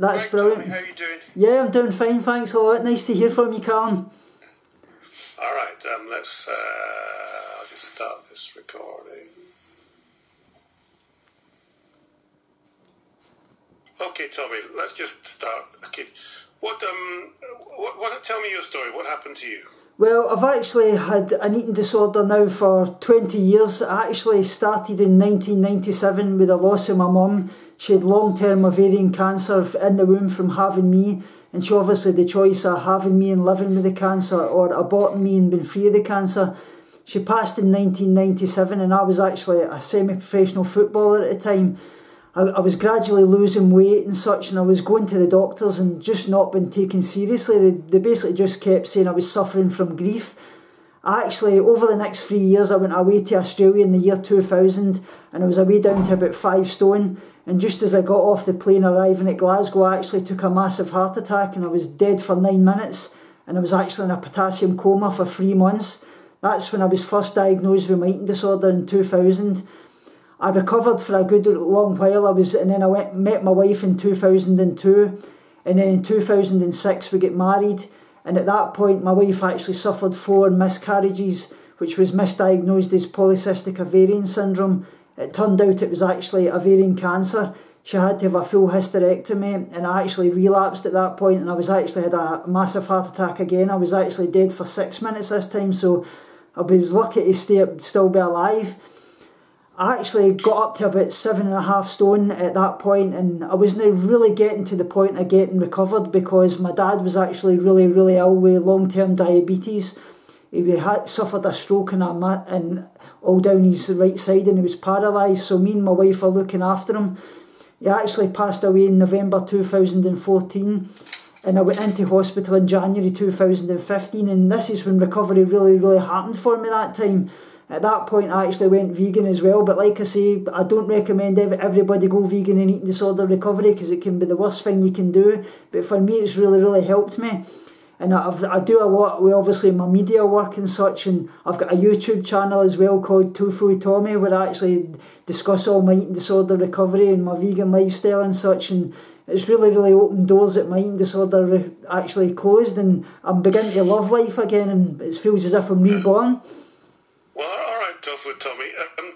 That's right, brilliant. Tommy, how are you doing? Yeah, I'm doing fine, thanks a lot. Nice to hear from you, Callum. All right, let's I'll just start this recording. Okay, Tommy, let's just start. Okay, what? Tell me your story. What happened to you? Well, I've actually had an eating disorder now for 20 years. I actually started in 1997 with the loss of my mum. She had long-term ovarian cancer in the womb from having me, and she obviously had the choice of having me and living with the cancer or aborting me and being free of the cancer. She passed in 1997 and I was actually a semi-professional footballer at the time. I was gradually losing weight and such, and I was going to the doctors and just not being taken seriously. They basically just kept saying I was suffering from grief. I actually, over the next 3 years, I went away to Australia in the year 2000 and I was away down to about 5 stone. And just as I got off the plane arriving at Glasgow, I actually took a massive heart attack and I was dead for 9 minutes. And I was actually in a potassium coma for 3 months. That's when I was first diagnosed with my eating disorder in 2000. I recovered for a good long while. And then I met my wife in 2002, and then in 2006 we get married. And at that point, my wife actually suffered 4 miscarriages, which was misdiagnosed as polycystic ovarian syndrome. It turned out it was actually ovarian cancer. She had to have a full hysterectomy, and I actually relapsed at that point, and I was actually had a massive heart attack again. I was actually dead for 6 minutes this time, so I was lucky to still be alive. I actually got up to about 7.5 stone at that point, and I was now really getting to the point of getting recovered because my dad was actually really, really ill with long-term diabetes. He had suffered a stroke and all down his right side, and he was paralysed, so me and my wife were looking after him. He actually passed away in November 2014, and I went into hospital in January 2015, and this is when recovery really, really happened for me that time. At that point, I actually went vegan as well, but like I say, I don't recommend everybody go vegan in eating disorder recovery because it can be the worst thing you can do. But for me, it's really, really helped me. And I do a lot with obviously my media work and such, and I've got a YouTube channel as well called Tofu Tommy where I actually discuss all my eating disorder recovery and my vegan lifestyle and such, and it's really, really opened doors that my eating disorder actually closed, and I'm beginning to love life again, and it feels as if I'm reborn. Well, all right, Tofu Tommy.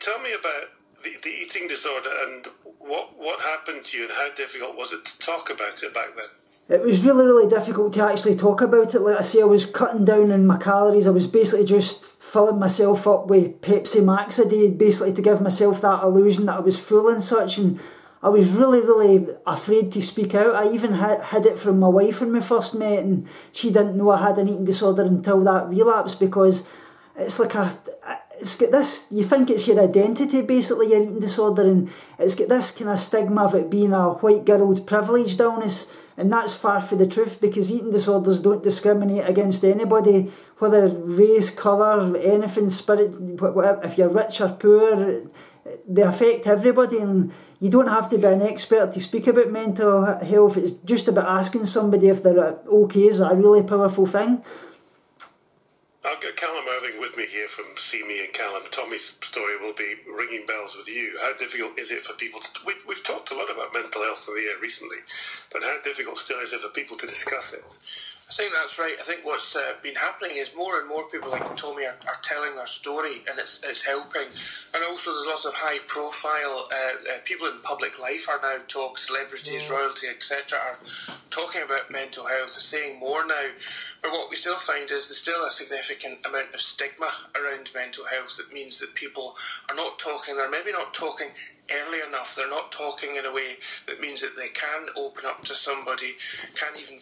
Tell me about the eating disorder and what happened to you and how difficult was it to talk about it back then? It was really, really difficult to actually talk about it. Like I say, I was cutting down on my calories. I was basically just filling myself up with Pepsi Max a day, basically to give myself that illusion that I was full and such. And I was really, really afraid to speak out. I even hid it from my wife when we first met, and she didn't know I had an eating disorder until that relapse, because it's like it's got this, you think it's your identity basically, your eating disorder, and it's got this kind of stigma of it being a white girl's privileged illness, and that's far from the truth, because eating disorders don't discriminate against anybody, whether race, colour, anything, spirit, whatever, if you're rich or poor, they affect everybody, and you don't have to be an expert to speak about mental health. It's just about asking somebody if they're okay is a really powerful thing. I've got Callum Irving with me here from See Me and Callum. Tommy's story will be ringing bells with you. How difficult is it for people to... We've talked a lot about mental health in the air recently, but how difficult still is it for people to discuss it? I think that's right. I think what's been happening is more and more people like Tommy are telling their story, and it's helping. And also there's lots of high profile people in public life are now celebrities, royalty, etc. are talking about mental health, are saying more now. But what we still find is there's still a significant amount of stigma around mental health. That means that people are not talking, they're maybe not talking early enough, they're not talking in a way that means that they can open up to somebody, can even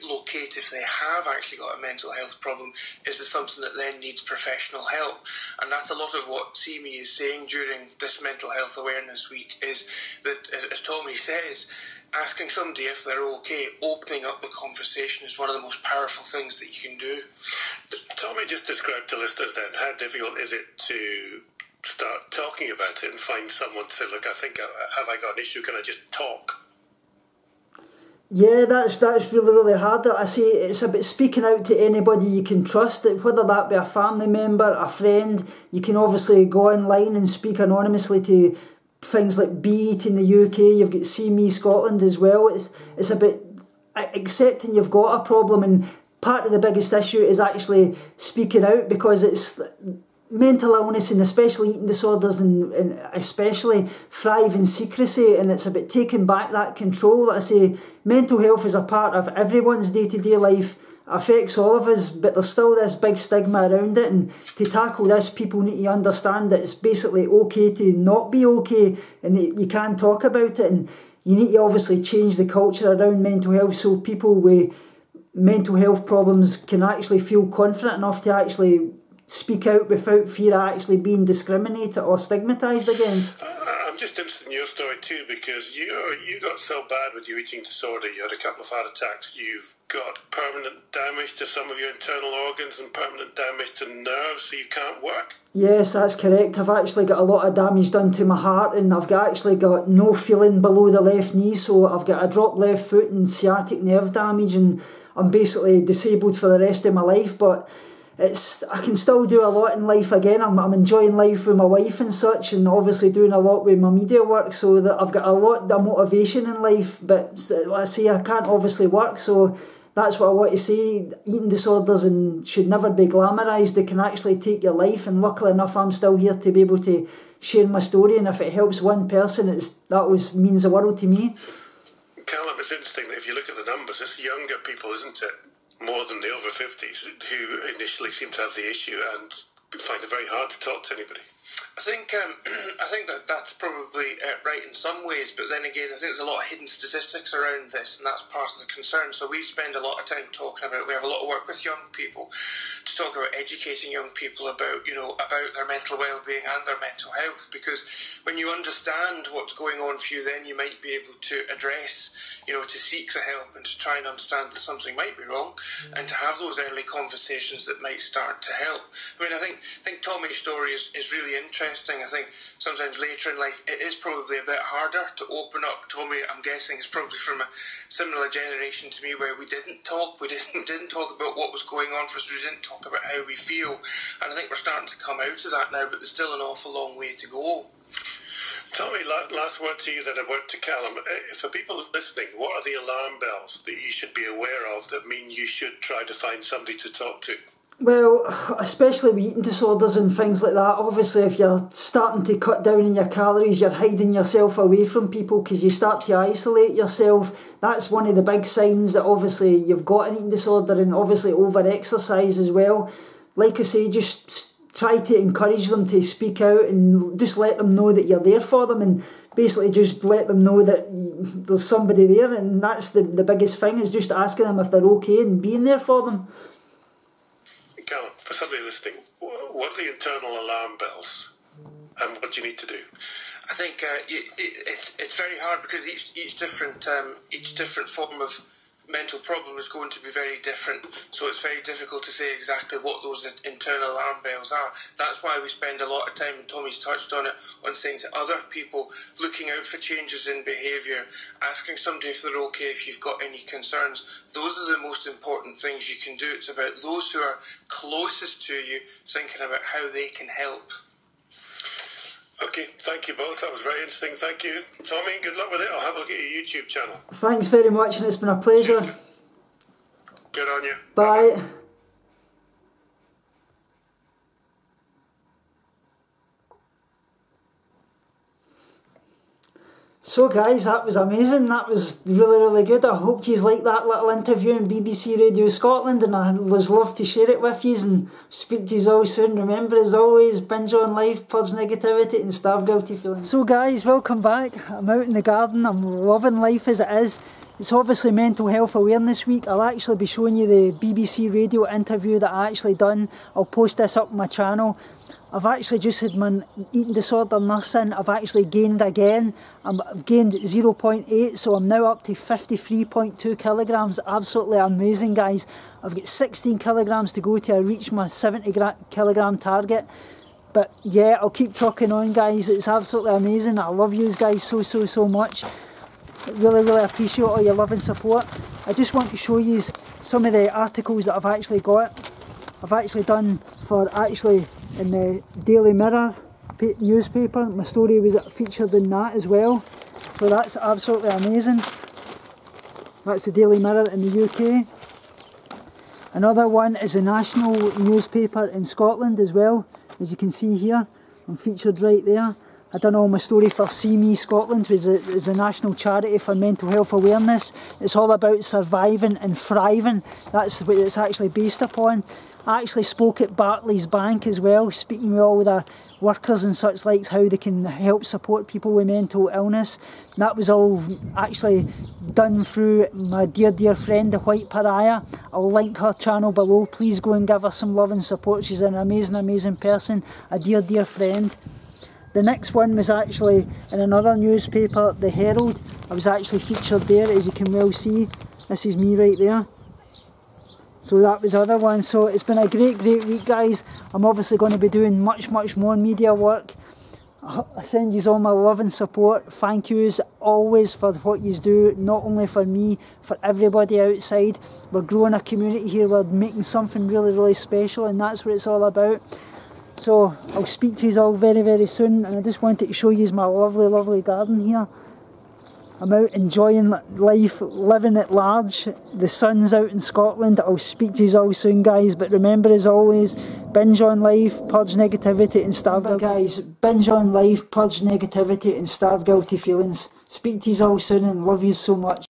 locate if they have actually got a mental health problem. Is there something that then needs professional help? And that's a lot of what See Me is saying during this Mental Health Awareness Week, is that, as Tommy says, asking somebody if they're okay, opening up the conversation is one of the most powerful things that you can do. Tommy, just describe to listeners then, how difficult is it to start talking about it and find someone to say, look, I think, have I got an issue, can I just talk? Yeah, that's really, really hard. I say it's about speaking out to anybody you can trust, whether that be a family member, a friend. You can obviously go online and speak anonymously to things like B-eat in the UK, you've got See Me Scotland as well. It's about accepting you've got a problem, and part of the biggest issue is actually speaking out, because it's mental illness and especially eating disorders and especially thrive in secrecy, and it's about taking back that control. Like I say, mental health is a part of everyone's day-to-day life, affects all of us, but there's still this big stigma around it, and to tackle this, people need to understand that it's basically okay to not be okay, and that you can talk about it, and you need to obviously change the culture around mental health so people with mental health problems can actually feel confident enough to actually speak out without fear of actually being discriminated or stigmatised against. I'm just interested in your story too, because you got so bad with your eating disorder, you had a couple of heart attacks, you've got permanent damage to some of your internal organs and permanent damage to nerves, so you can't work? Yes, that's correct. I've actually got a lot of damage done to my heart, and I've actually got no feeling below the left knee, so I've got a dropped left foot and sciatic nerve damage, and I'm basically disabled for the rest of my life, but I can still do a lot in life again. I'm enjoying life with my wife and such, and obviously doing a lot with my media work, so that I've got a lot of motivation in life, but let's say I can't obviously work, so that's what I want to say. Eating disorders should never be glamorised. They can actually take your life, and luckily enough I'm still here to be able to share my story, and if it helps one person, means the world to me. Callum, it's interesting that if you look at the numbers, it's younger people, isn't it, more than the over 50s, who initially seem to have the issue and find it very hard to talk to anybody. I think that's probably right in some ways, but then again, I think there's a lot of hidden statistics around this, and that's part of the concern. So we spend a lot of time talking about. We have a lot of work with young people to talk about educating young people about about their mental well-being and their mental health. Because when you understand what's going on for you, then you might be able to address, to seek the help and to try and understand that something might be wrong, and to have those early conversations that might start to help. I mean, I think Tommy's story is really interesting. I think sometimes later in life it is probably a bit harder to open up. Tommy, I'm guessing, is probably from a similar generation to me, where we didn't talk talk about what was going on for us, we didn't talk about how we feel, and I think we're starting to come out of that now, but there's still an awful long way to go. Tommy, last word to you, then a word to Callum. For people listening, what are the alarm bells that you should be aware of that mean you should try to find somebody to talk to? Well, especially with eating disorders and things like that, obviously if you're starting to cut down on your calories, you're hiding yourself away from people because you start to isolate yourself. That's one of the big signs that obviously you've got an eating disorder, and obviously over-exercise as well. Like I say, just try to encourage them to speak out, and just let them know that you're there for them, and basically just let them know that there's somebody there, and that's the biggest thing, is just asking them if they're okay and being there for them. Callum, for somebody listening, what are the internal alarm bells, and what do you need to do? I think it's very hard, because each different form of mental problem is going to be very different, so it's very difficult to say exactly what those internal alarm bells are. That's why we spend a lot of time, and Tommy's touched on it, on saying to other people, looking out for changes in behaviour, asking somebody if they're okay, if you've got any concerns. Those are the most important things you can do. It's about those who are closest to you thinking about how they can help. Okay, thank you both. That was very interesting. Thank you. Tommy, good luck with it. I'll have a look at your YouTube channel. Thanks very much, and it's been a pleasure. Good on you. Bye. Bye. So guys, that was amazing. That was really good. I hope you liked that little interview on BBC Radio Scotland, and I was love to share it with you and speak to you all soon. Remember, as always, binge on life, purge negativity and starve guilty feelings. So guys, welcome back. I'm out in the garden. I'm loving life as it is. It's obviously Mental Health Awareness Week. I'll actually be showing you the BBC Radio interview that I actually done. I'll post this up on my channel. I've actually just had my eating disorder nursing. I've actually gained again. I've gained 0.8, so I'm now up to 53.2 kilograms. Absolutely amazing, guys. I've got 16 kilograms to go to reach my 70 kilogram target. But yeah, I'll keep trucking on, guys. It's absolutely amazing. I love you guys so much. Really appreciate all your love and support. I just want to show you some of the articles that I've actually got. I've actually done for in the Daily Mirror. newspaper. My story was featured in that as well. So that's absolutely amazing. That's the Daily Mirror in the UK. Another one is a national newspaper in Scotland as well. As you can see here, I'm featured right there. I done all my story for See Me Scotland, which is a national charity for mental health awareness. It's all about surviving and thriving. That's what it's actually based upon. I actually spoke at Barclays Bank as well, speaking with all the workers and such likes, how they can help support people with mental illness. And that was all actually done through my dear friend, the White Pariah. I'll link her channel below. Please go and give her some love and support. She's an amazing person, a dear friend. The next one was actually in another newspaper, The Herald. I was actually featured there, as you can well see. This is me right there. So that was the other one. So it's been a great week, guys. I'm obviously going to be doing much more media work. I send you all my love and support. Thank you as always for what you do, not only for me, for everybody outside. We're growing a community here. We're making something really special, and that's what it's all about. So I'll speak to you all very soon, and I just wanted to show you my lovely garden here. I'm out enjoying life, living at large. The sun's out in Scotland. I'll speak to you all soon, guys. But remember, as always, binge on life, purge negativity and starve guilty. Guys, binge on life, purge negativity and starve guilty feelings. Speak to you all soon and love you so much.